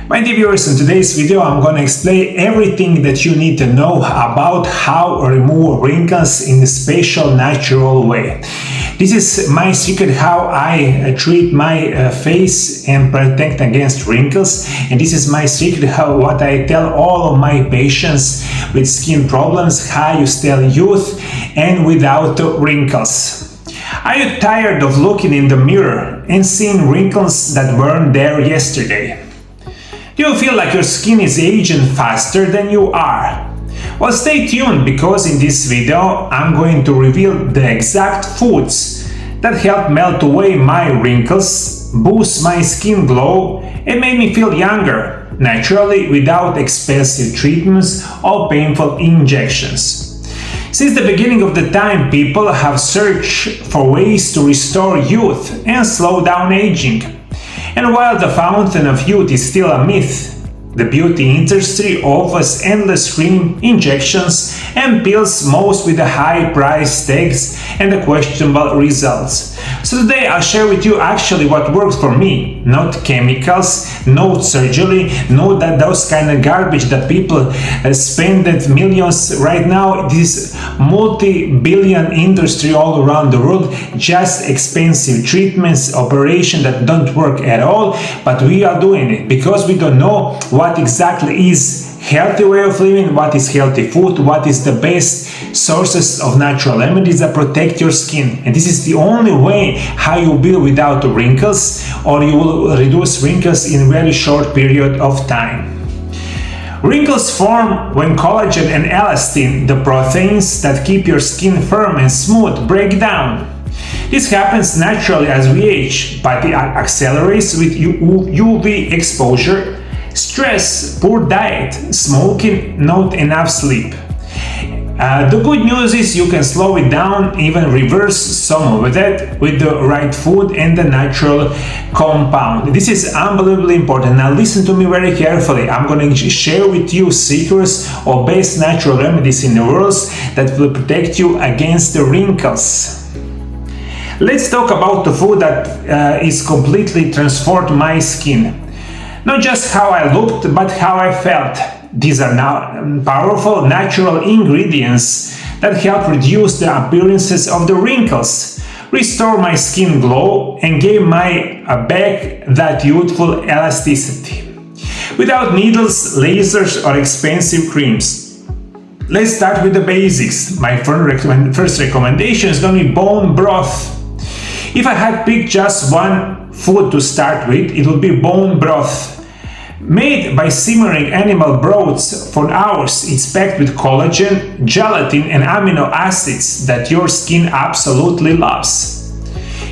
My dear viewers, in today's video I'm going to explain everything that you need to know about how to remove wrinkles in a special natural way. This is my secret how I treat my face and protect against wrinkles, and this is my secret how what I tell all of my patients with skin problems, how you stay youth and without wrinkles. Are you tired of looking in the mirror and seeing wrinkles that weren't there yesterday? Do you feel like your skin is aging faster than you are? Well, stay tuned, because in this video I'm going to reveal the exact foods that help melt away my wrinkles, boost my skin glow, and make me feel younger naturally without expensive treatments or painful injections. Since the beginning of the time, people have searched for ways to restore youth and slow down aging. And while the fountain of youth is still a myth, the beauty industry offers endless cream, injections, and pills, most with the high price tags and the questionable results. So today I'll share with you actually what works for me, not chemicals, no surgery, no those kind of garbage that people spend millions right now. This multi-billion industry all around the world, just expensive treatments, operations that don't work at all, but we are doing it because we don't know what exactly is healthy way of living, what is healthy food, what is the best sources of natural remedies that protect your skin. And this is the only way how you will without wrinkles, or you will reduce wrinkles in a very short period of time. Wrinkles form when collagen and elastin, the proteins that keep your skin firm and smooth, break down. This happens naturally as we age, but it accelerates with UV exposure, stress, poor diet, smoking, not enough sleep. The good news is you can slow it down, even reverse some of that with the right food and the natural compound. This is unbelievably important. Now listen to me very carefully. I'm going to share with you secrets of best natural remedies in the world that will protect you against the wrinkles. Let's talk about the food that is completely transformed my skin. Not just how I looked, but how I felt. These are now powerful natural ingredients that help reduce the appearances of the wrinkles, restore my skin glow, and give my back that youthful elasticity. Without needles, lasers, or expensive creams. Let's start with the basics. My first recommendation is going to be bone broth. If I had picked just one food to start with, it would be bone broth. Made by simmering animal broths for hours, it's packed with collagen, gelatin, and amino acids that your skin absolutely loves.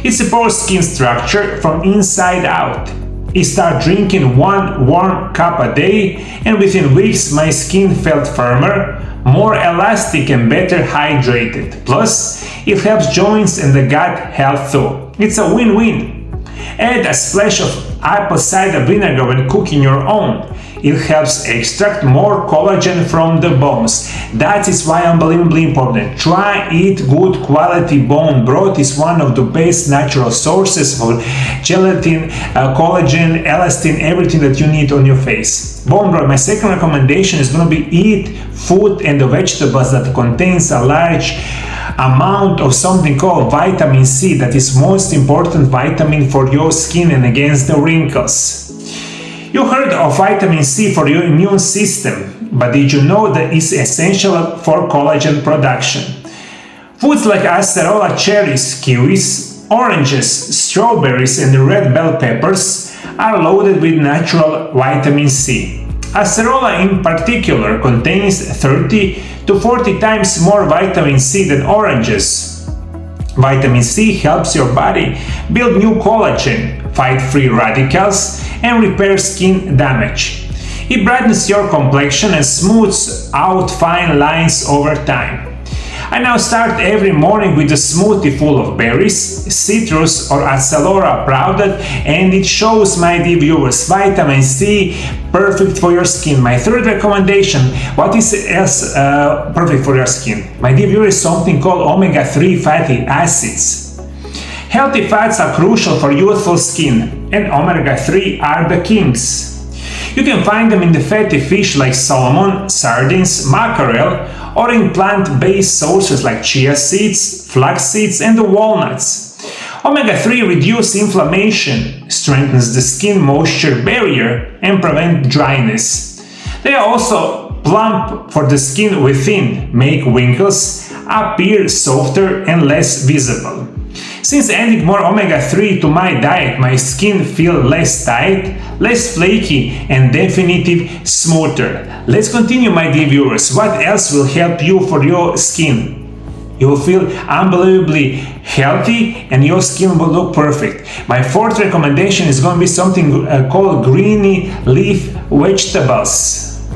It supports skin structure from inside out. I started drinking one warm cup a day, and within weeks my skin felt firmer, more elastic, and better hydrated. Plus, it helps joints and the gut health too. It's a win-win. Add a splash of apple cider vinegar when cooking your own. It helps extract more collagen from the bones. That is why unbelievably important. Try eat good quality bone broth. Is one of the best natural sources for gelatin, collagen, elastin, everything that you need on your face. Bone broth. My second recommendation is going to be eat food and the vegetables that contains a large amount of something called vitamin C, that is most important vitamin for your skin and against the wrinkles. You heard of vitamin C for your immune system, but did you know that it's essential for collagen production? Foods like acerola cherries, kiwis, oranges, strawberries, and red bell peppers are loaded with natural vitamin C. Acerola in particular contains 30 to 40 times more vitamin C than oranges. Vitamin C helps your body build new collagen, fight free radicals, and repair skin damage. It brightens your complexion and smooths out fine lines over time. I now start every morning with a smoothie full of berries, citrus, or acerola powder, and it shows, my dear viewers, vitamin C, perfect for your skin. My third recommendation, what is else perfect for your skin? My dear viewers, something called omega-3 fatty acids. Healthy fats are crucial for youthful skin, and omega-3 are the kings. You can find them in the fatty fish like salmon, sardines, mackerel, or in plant-based sources like chia seeds, flax seeds, and the walnuts. Omega-3 reduces inflammation, strengthens the skin moisture barrier, and prevents dryness. They are also plump for the skin within, make wrinkles appear softer and less visible. Since adding more omega-3 to my diet, my skin feels less tight, less flaky, and definitely smoother. Let's continue, my dear viewers. What else will help you for your skin? You will feel unbelievably healthy and your skin will look perfect. My fourth recommendation is going to be something called greeny leaf vegetables.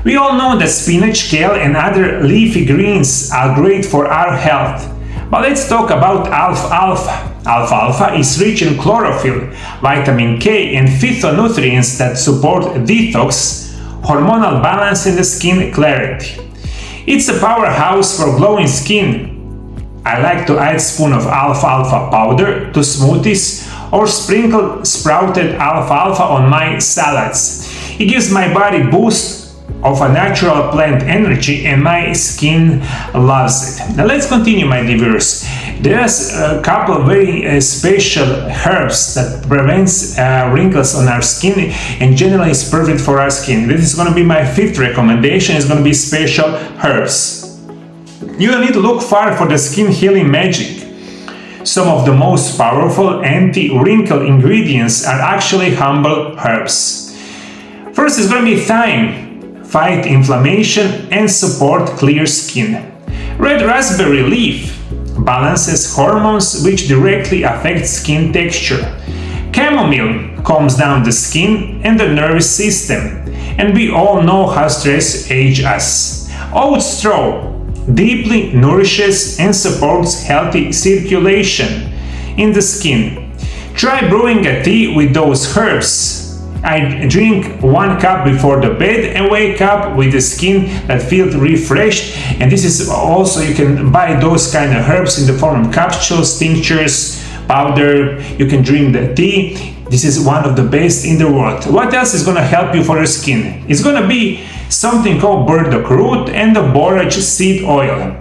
We all know that spinach, kale, and other leafy greens are great for our health. But let's talk about alfalfa. Alfalfa is rich in chlorophyll, vitamin K, and phytonutrients that support detox, hormonal balance, and the skin clarity. It's a powerhouse for glowing skin. I like to add a spoon of alfalfa powder to smoothies or sprinkle sprouted alfalfa on my salads. It gives my body boost of a natural plant energy and my skin loves it. Now let's continue, my dear viewers. There's a couple of very special herbs that prevents wrinkles on our skin and generally is perfect for our skin. This is going to be my fifth recommendation. It's going to be special herbs. You don't need to look far for the skin healing magic. Some of the most powerful anti-wrinkle ingredients are actually humble herbs. First is going to be thyme. Fight inflammation and support clear skin. Red raspberry leaf balances hormones which directly affect skin texture. Chamomile calms down the skin and the nervous system, and we all know how stress ages us. Oat straw deeply nourishes and supports healthy circulation in the skin. Try brewing a tea with those herbs. I drink 1 cup before the bed and wake up with the skin that feels refreshed. And this is also, you can buy those kind of herbs in the form of capsules, tinctures, powder. You can drink the tea. This is one of the best in the world. What else is going to help you for your skin? It's going to be something called burdock root and the borage seed oil.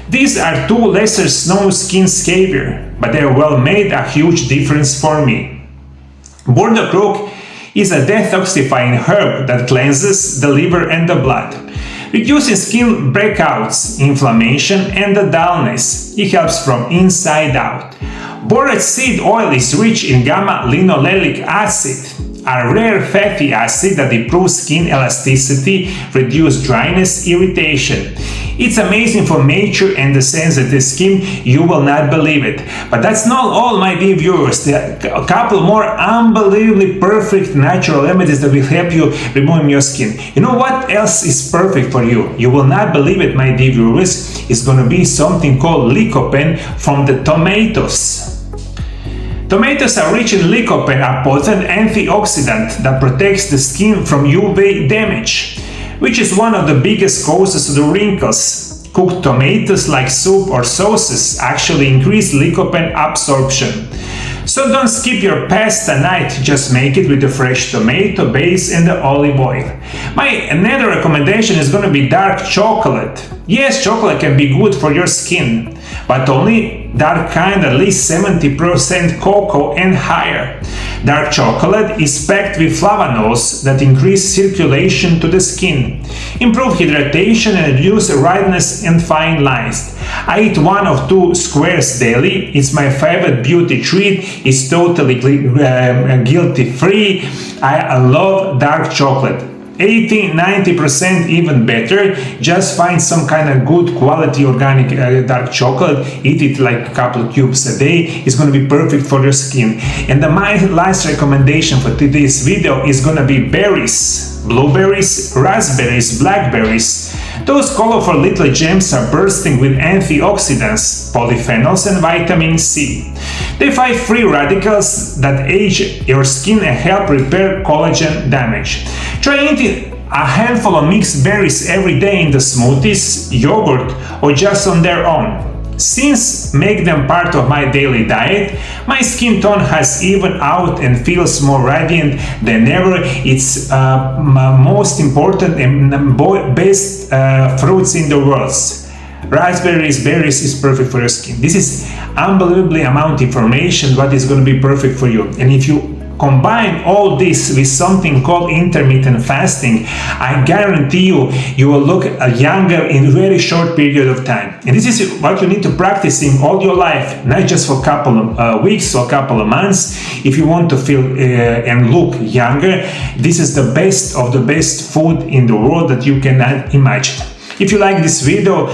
These are two lesser known skin savior, but they are well made, a huge difference for me. Burdock root is a detoxifying herb that cleanses the liver and the blood, reducing skin breakouts, inflammation, and the dullness. It helps from inside out. Borage seed oil is rich in gamma-linolenic acid, a rare fatty acid that improves skin elasticity, reduces dryness, irritation. It's amazing for nature and the sensitive skin, you will not believe it. But that's not all, my dear viewers. There are a couple more unbelievably perfect natural remedies that will help you remove your skin. You know what else is perfect for you? You will not believe it, my dear viewers. It's going to be something called Lycopene from the tomatoes. Tomatoes are rich in Lycopene, a potent antioxidant that protects the skin from UV damage, which is one of the biggest causes of the wrinkles. Cooked tomatoes like soup or sauces actually increase lycopene absorption. So don't skip your pasta night, just make it with the fresh tomato base and the olive oil. My another recommendation is going to be dark chocolate. Yes, chocolate can be good for your skin, but only dark kind, at least 70% cocoa and higher. Dark chocolate is packed with flavonols that increase circulation to the skin, improve hydration, and reduce redness and fine lines. I eat 1 or 2 squares daily. It's my favorite beauty treat. It's totally guilt-free. I love dark chocolate. 80-90% even better. Just find some kind of good quality organic dark chocolate, eat it like a couple of cubes a day. It's going to be perfect for your skin. And my last recommendation for today's video is going to be berries. Blueberries, raspberries, blackberries. Those colorful little gems are bursting with antioxidants, polyphenols, and vitamin C. They fight free radicals that age your skin and help repair collagen damage. Try eating a handful of mixed berries every day in the smoothies, yogurt, or just on their own. Since make them part of my daily diet, my skin tone has evened out and feels more radiant than ever. It's most important and best fruits in the world. Raspberries, berries is perfect for your skin. This is unbelievably amount of information what is going to be perfect for you. And if you combine all this with something called intermittent fasting, I guarantee you will look younger in a very short period of time. And this is what you need to practice in all your life, not just for a couple of weeks or a couple of months. If you want to feel and look younger, this is the best of the best food in the world that you cannot imagine. If you like this video,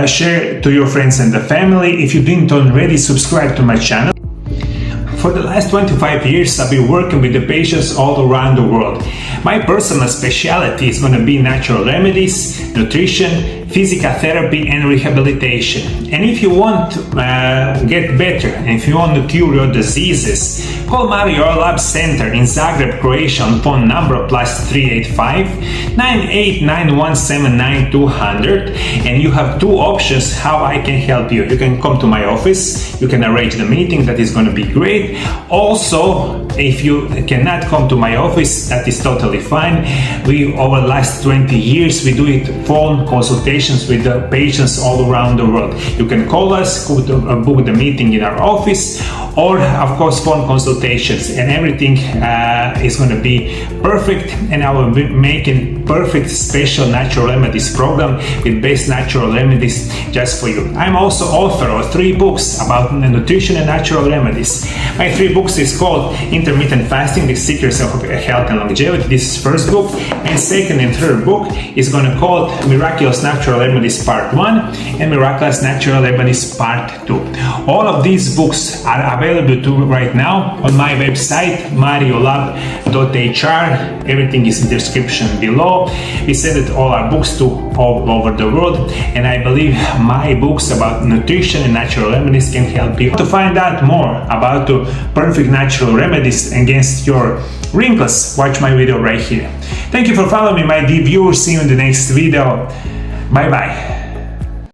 share to your friends and the family. If you didn't already, subscribe to my channel. For the last 25 years, I've been working with the patients all around the world. My personal specialty is going to be natural remedies, nutrition, physical therapy, and rehabilitation. And if you want to get better, and if you want to cure your diseases, call Mario Lab Center in Zagreb, Croatia on phone number +385 9891 200, and you have two options how I can help you. You can come to my office, you can arrange the meeting, that is going to be great. Also, if you cannot come to my office, that is totally fine. We, over the last 20 years, we do it phone consultations with the patients all around the world. You can call us, book the meeting in our office, or of course phone consultations, and everything is going to be perfect. And I will be making perfect special natural remedies program with best natural remedies just for you. I'm also author of 3 books about nutrition and natural remedies. My 3 books is called Intermittent Fasting: The Secrets of Health and Longevity. This is first book, and second and third book is going to call Miraculous Natural Remedies Part 1 and Miraculous Natural Remedies Part 2. All of these books are available to right now on my website mariolab.hr. Everything is in the description below. We send it all our books to all over the world, and I believe my books about nutrition and natural remedies can help you. To find out more about the perfect natural remedies against your wrinkles, watch my video right here. Thank you for following me, my dear viewers. See you in the next video. Bye bye.